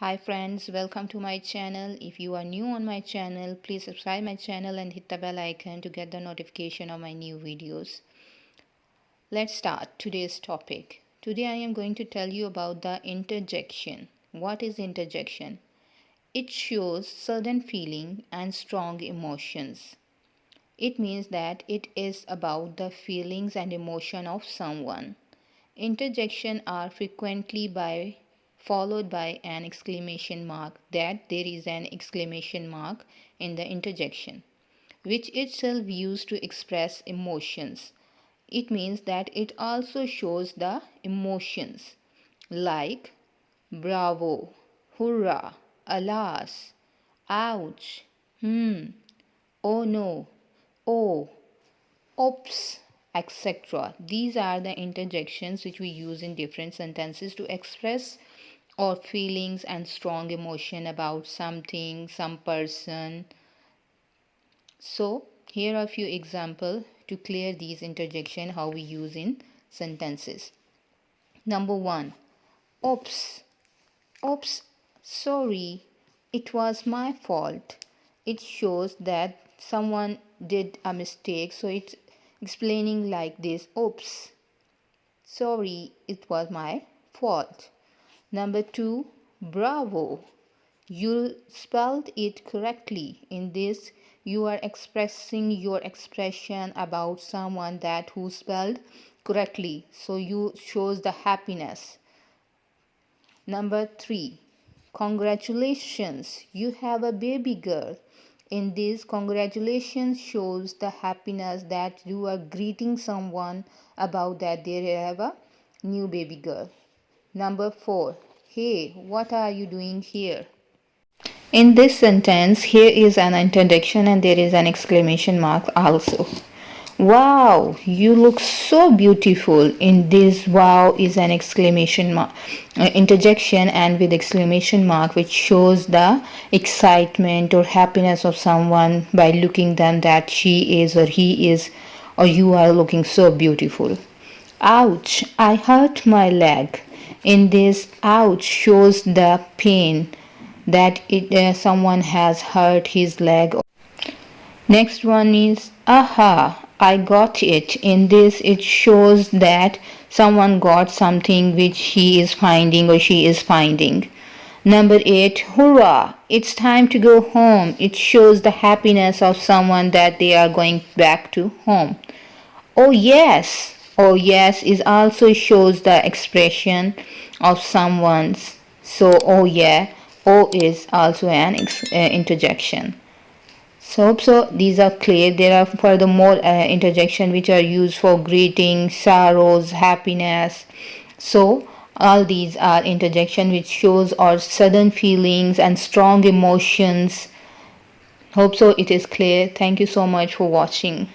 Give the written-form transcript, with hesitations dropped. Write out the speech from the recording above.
Hi friends, welcome to my channel. If you are new on my channel, please subscribe my channel and hit the bell icon to get the notification of my new videos. Let's start today's topic. Today I am going to tell you about the interjection. What is interjection? It shows sudden feeling and strong emotions. It means that it is about the feelings and emotion of someone. Interjection are frequently followed by an exclamation mark, that there is an exclamation mark in the interjection, which itself used to express emotions. It means that it also shows the emotions like bravo, hurrah, alas, ouch, oh no, oh, oops, etc. These are the interjections which we use in different sentences to express our feelings and strong emotion about something, some person. So here are a few examples to clear these interjections how we use in sentences. Number 1. Oops. Oops, sorry, it was my fault. It shows that someone did a mistake, so it's explaining like this: oops, sorry, it was my fault. Number 2, bravo, you spelled it correctly. In this, you are expressing your expression about someone that who spelled correctly, so you shows the happiness. Number 3, congratulations, you have a baby girl. In this, congratulations shows the happiness that you are greeting someone about that they have a new baby girl. Number 4, hey, what are you doing here? In this sentence, here is an interjection and there is an exclamation mark also. Wow, you look so beautiful. In this, wow is an exclamation mark, interjection, and with exclamation mark, which shows the excitement or happiness of someone by looking them that she is or he is or you are looking so beautiful. Ouch, I hurt my leg. In this, ouch shows the pain that someone has hurt his leg. Next one is aha, I got it. In this, it shows that someone got something which he is finding or she is finding. Number 8, hurrah, it's time to go home. It shows the happiness of someone that they are going back to home. Oh yes, oh yes is also shows the expression of someone's. So oh yeah, oh is also an interjection. So hope so these are clear. There are furthermore interjection which are used for greeting, sorrows, happiness. So all these are interjection which shows our sudden feelings and strong emotions. Hope so it is clear. Thank you so much for watching.